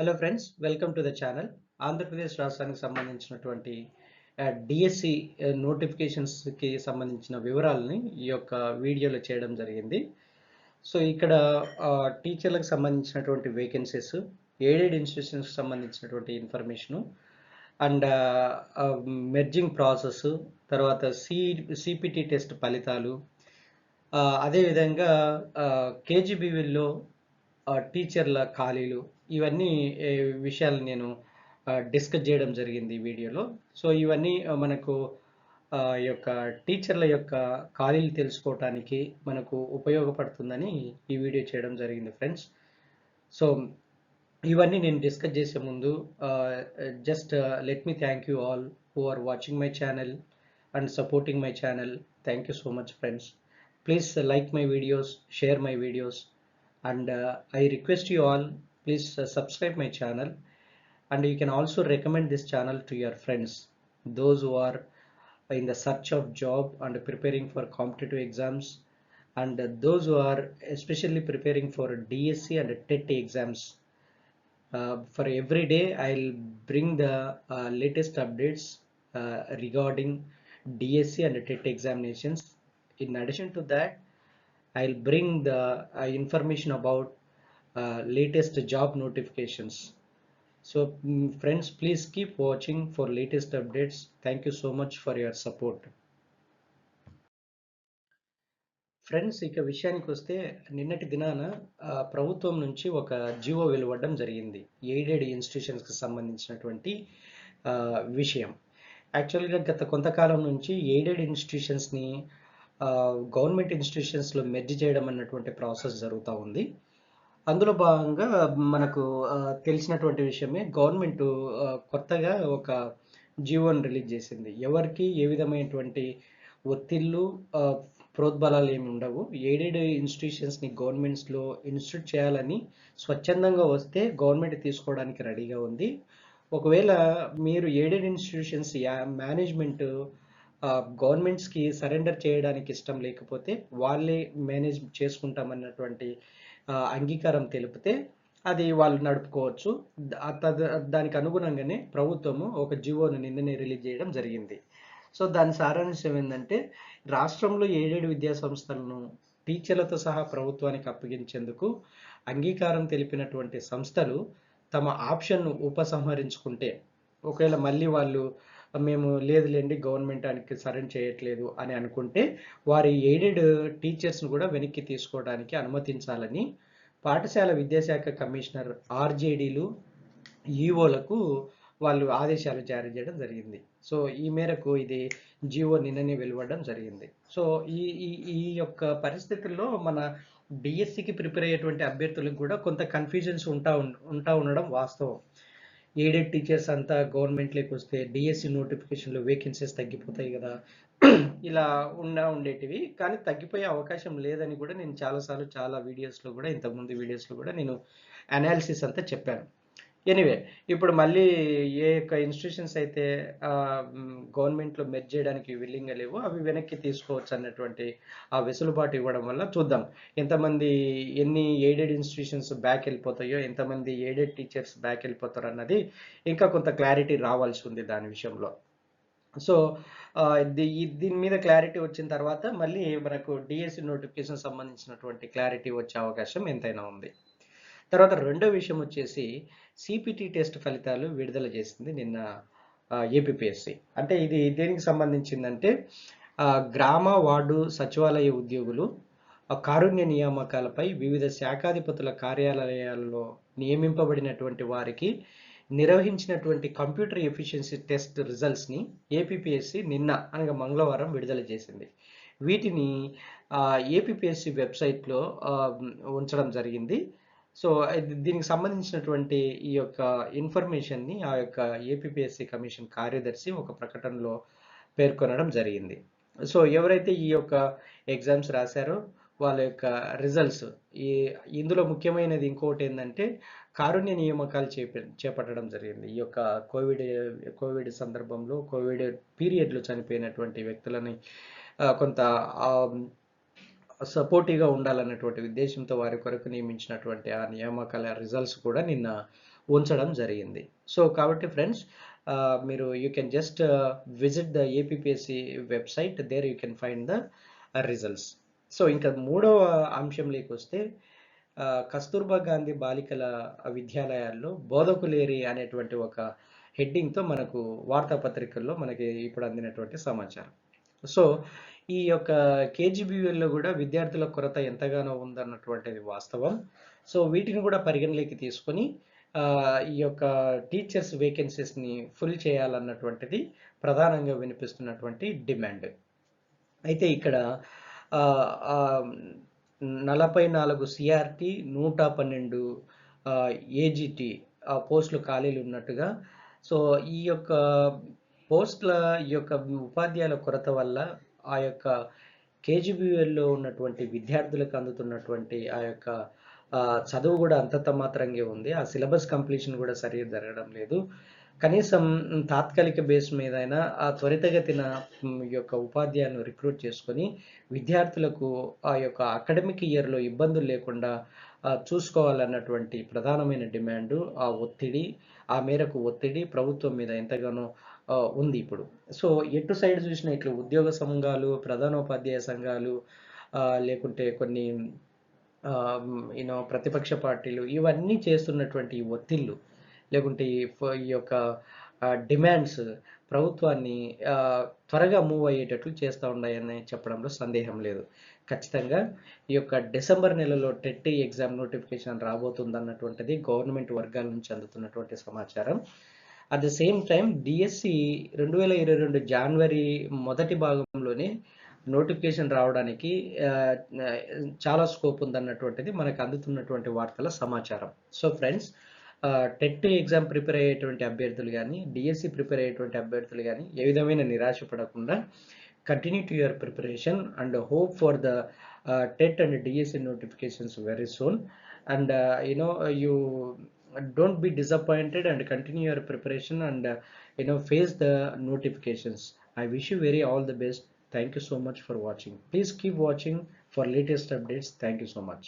Hello friends, welcome to the channel. Andhra Pradesh రాష్ట్రానికి సంబంధించినటువంటి DSC నోటిఫికేషన్స్కి సంబంధించిన వివరాలని ఈ యొక్క వీడియోలో చేయడం జరిగింది. సో ఇక్కడ టీచర్లకు సంబంధించినటువంటి వేకెన్సీస్, ఎయిడెడ్ ఇన్స్టిట్యూషన్స్కి సంబంధించినటువంటి ఇన్ఫర్మేషను అండ్ మెర్జింగ్ ప్రాసెస్, తర్వాత సిపిటి టెస్ట్ ఫలితాలు, అదేవిధంగా కేజీబీవీల్లో టీచర్ల ఖాళీలు, ఇవన్నీ విషయాలు నేను డిస్కస్ చేయడం జరిగింది ఈ వీడియోలో. సో ఇవన్నీ మనకు ఈ యొక్క టీచర్ల యొక్క ఖాళీలు తెలుసుకోవటానికి మనకు ఉపయోగపడుతుందని ఈ వీడియో చేయడం జరిగింది ఫ్రెండ్స్. సో ఇవన్నీ నేను డిస్కస్ చేసే ముందు just let me thank you all who are watching my channel and supporting my channel. Thank you so much friends. Please like my videos, share my videos, and I request you all, please subscribe my channel, and you can also recommend this channel to your friends, those who are in the search of job and preparing for competitive exams, and those who are especially preparing for DSC and TET exams. For every day I'll bring the latest updates regarding DSC and TET examinations. In addition to that, I'll bring the information about latest job notifications. So friends, please keep watching for latest updates. Thank you so much for your support. Friends, ఇక విషయానికి వస్తే నిన్నటి దినాన ప్రభుత్వం నుంచి ఒక GO వెలువడడం జరిగింది, aided ఇన్స్టిట్యూషన్స్కి సంబంధించినటువంటి విషయం. యాక్చువల్గా గత కొంతకాలం నుంచి ఎయిడెడ్ ఇన్స్టిట్యూషన్స్ని గవర్నమెంట్ ఇన్స్టిట్యూషన్స్లో మెర్జ్ చేయడం అన్నటువంటి ప్రాసెస్ జరుగుతూ ఉంది. అందులో భాగంగా మనకు తెలిసినటువంటి విషయమే, గవర్నమెంట్ కొత్తగా ఒక జీవోని రిలీజ్ చేసింది. ఎవరికి ఏ విధమైనటువంటి ఒత్తిళ్ళు ప్రోద్బలాలు ఏమి ఉండవు. ఎయిడెడ్ ఇన్స్టిట్యూషన్స్ని గవర్నమెంట్స్లో ఇన్స్టిట్యూట్ చేయాలని స్వచ్ఛందంగా వస్తే గవర్నమెంట్ తీసుకోవడానికి రెడీగా ఉంది. ఒకవేళ మీరు ఎయిడెడ్ ఇన్స్టిట్యూషన్స్ మేనేజ్మెంట్ గవర్నమెంట్స్కి సరెండర్ చేయడానికి ఇష్టం లేకపోతే, వాళ్ళే మేనేజ్ చేసుకుంటామన్నటువంటి అంగీకారం తెలిపితే అది వాళ్ళు నడుపుకోవచ్చు. దానికి అనుగుణంగానే ప్రభుత్వము ఒక జీవోను నిన్ననే రిలీజ్ చేయడం జరిగింది. సో దాని సారాంశం ఏంటంటే, రాష్ట్రంలో ఎయిడెడ్ విద్యా సంస్థలను టీచర్లతో సహా ప్రభుత్వానికి అప్పగించేందుకు అంగీకారం తెలిపినటువంటి సంస్థలు తమ ఆప్షన్ను ఉపసంహరించుకుంటే, ఒకవేళ మళ్ళీ వాళ్ళు మేము లేదులేండి గవర్నమెంట్ దానికి సరెండర్ చేయట్లేదు అని అనుకుంటే, వారి ఎయిడెడ్ టీచర్స్ను కూడా వెనక్కి తీసుకోవడానికి అనుమతించాలని పాఠశాల విద్యాశాఖ కమిషనర్ ఆర్జేడీలు ఈఓలకు వాళ్ళు ఆదేశాలు జారీ చేయడం జరిగింది. సో ఈ మేరకు ఇది జీవో నిన్ననే వెలువడడం జరిగింది. సో ఈ ఈ ఈ యొక్క పరిస్థితుల్లో మన డిఎస్సికి ప్రిపేర్ అయ్యేటువంటి అభ్యర్థులకు కూడా కొంత కన్ఫ్యూజన్స్ ఉండడం వాస్తవం. ఎయిడెడ్ టీచర్స్ అంతా గవర్నమెంట్లోకి వస్తే డిఎస్సి నోటిఫికేషన్లో వేకెన్సీస్ తగ్గిపోతాయి కదా, ఇలా ఉండేటివి. కానీ తగ్గిపోయే అవకాశం లేదని కూడా నేను చాలాసార్లు చాలా వీడియోస్లో కూడా, ఇంతకుముందు వీడియోస్లో కూడా నేను అనాలిసిస్ అంతా చెప్పాను. ఎనీవే, ఇప్పుడు మళ్ళీ ఏ యొక్క ఇన్స్టిట్యూషన్స్ అయితే గవర్నమెంట్లో మెర్జ్ చేయడానికి విల్లింగ్గా లేవో అవి వెనక్కి తీసుకోవచ్చు అన్నటువంటి ఆ వెసులుబాటు ఇవ్వడం వల్ల చూద్దాం ఎంతమంది, ఎన్ని ఎయిడెడ్ ఇన్స్టిట్యూషన్స్ బ్యాక్ వెళ్ళిపోతాయో, ఎంతమంది ఎయిడెడ్ టీచర్స్ బ్యాక్ వెళ్ళిపోతారు అన్నది ఇంకా కొంత క్లారిటీ రావాల్సి ఉంది దాని విషయంలో. సో దీని మీద క్లారిటీ వచ్చిన తర్వాత మళ్ళీ మనకు డిఎస్సి నోటిఫికేషన్ సంబంధించినటువంటి క్లారిటీ వచ్చే అవకాశం ఎంతైనా ఉంది. తర్వాత రెండో విషయం వచ్చేసి, సిపిటి టెస్ట్ ఫలితాలు విడుదల చేసింది నిన్న ఏపీపీఎస్సి. అంటే ఇది దేనికి సంబంధించిందంటే, గ్రామ వార్డు సచివాలయ ఉద్యోగులు కారుణ్య నియామకాలపై వివిధ శాఖాధిపతుల కార్యాలయాల్లో నియమింపబడినటువంటి వారికి నిర్వహించినటువంటి కంప్యూటర్ ఎఫిషియన్సీ టెస్ట్ రిజల్ట్స్ని ఏపీపీఎస్సి నిన్న అనగా మంగళవారం విడుదల చేసింది. వీటిని ఏపీపీఎస్సి వెబ్సైట్లో ఉంచడం జరిగింది. సో దీనికి సంబంధించినటువంటి ఈ యొక్క ఇన్ఫర్మేషన్ని ఆ యొక్క ఏపీపీఎస్సి కమిషన్ కార్యదర్శి ఒక ప్రకటనలో పేర్కొనడం జరిగింది. సో ఎవరైతే ఈ యొక్క ఎగ్జామ్స్ రాశారో వాళ్ళ యొక్క రిజల్ట్స్, ఇందులో ముఖ్యమైనది ఇంకోటి ఏంటంటే, కారుణ్య నియామకాలు చేపట్టడం జరిగింది. ఈ యొక్క కోవిడ్ సందర్భంలో, కోవిడ్ పీరియడ్లో చనిపోయినటువంటి వ్యక్తులని కొంత సపోర్టివ్గా ఉండాలన్నటువంటి ఉద్దేశంతో వారి కొరకు నియమించినటువంటి ఆ నియామకాల రిజల్ట్స్ కూడా నిన్న ఉంచడం జరిగింది. సో కాబట్టి ఫ్రెండ్స్, మీరు you can just visit the APPSC website, there you can find the results. So ఇంకా మూడవ అంశంలోకి వస్తే, కస్తూర్బా గాంధీ బాలికల విద్యాలయాల్లో బోధకులేరి అనేటువంటి ఒక హెడ్డింగ్తో మనకు వార్తాపత్రికల్లో మనకి ఇప్పుడు అందినటువంటి సమాచారం. సో ఈ యొక్క కేజీబీవీలో కూడా విద్యార్థుల కొరత ఎంతగానో ఉందన్నటువంటిది వాస్తవం. సో వీటిని కూడా పరిగణలోకి తీసుకొని ఈ యొక్క టీచర్స్ వేకెన్సీస్ని ఫుల్ చేయాలన్నటువంటిది ప్రధానంగా వినిపిస్తున్నటువంటి డిమాండ్. అయితే ఇక్కడ 44 సిఆర్టీ, 112 ఏజీటీ పోస్టులు ఖాళీలు ఉన్నట్టుగా. సో ఈ యొక్క పోస్టుల ఈ యొక్క ఉపాధ్యాయుల కొరత వల్ల ఆ యొక్క కేజీబీవీలో ఉన్నటువంటి విద్యార్థులకు అందుతున్నటువంటి ఆ యొక్క చదువు కూడా అంతంత మాత్రంగా ఉంది. ఆ సిలబస్ కంప్లీషన్ కూడా సరిగ్గా జరగడం లేదు. కనీసం తాత్కాలిక బేస్ మీదైనా ఆ త్వరితగతిన ఈ యొక్క ఉపాధ్యాయులను రిక్రూట్ చేసుకొని విద్యార్థులకు ఆ యొక్క అకాడమిక్ ఇయర్లో ఇబ్బందులు లేకుండా చూసుకోవాలన్నటువంటి ప్రధానమైన డిమాండు, ఆ మేరకు ఒత్తిడి ప్రభుత్వం మీద ఎంతగానో ఉంది ఇప్పుడు. సో ఎటు సైడ్ చూసినా ఇట్లా ఉద్యోగ సంఘాలు, ప్రధానోపాధ్యాయ సంఘాలు, లేకుంటే కొన్ని ప్రతిపక్ష పార్టీలు, ఇవన్నీ చేస్తున్నటువంటి ఒత్తిళ్ళు, లేకుంటే ఈ యొక్క డిమాండ్స్ ప్రభుత్వాన్ని త్వరగా మూవ్ అయ్యేటట్లు చేస్తూ ఉన్నాయని చెప్పడంలో సందేహం లేదు. ఖచ్చితంగా ఈ యొక్క డిసెంబర్ నెలలో టెట్ ఎగ్జామ్ నోటిఫికేషన్ రాబోతుందన్నటువంటిది గవర్నమెంట్ వర్గాల నుంచి అందుతున్నటువంటి సమాచారం. At the same time DSC 2022 జనవరి మొదటి భాగంలోనే నోటిఫికేషన్ రావడానికి చాలా స్కోప్ ఉందన్నటువంటిది మనకు అందుతున్నటువంటి వార్తల సమాచారం. So friends, TET exam prepare అయ్యేటువంటి అభ్యర్థులు కానీ, డిఎస్సి ప్రిపేర్ అయ్యేటువంటి అభ్యర్థులు కానీ ఏ విధమైన నిరాశ పడకుండా continue to your preparation and hope for the TET and DSC notifications very soon. And you don't be disappointed and continue your preparation and face the notifications. I wish you very all the best. Thank you so much for watching. Please keep watching for latest updates. Thank you so much.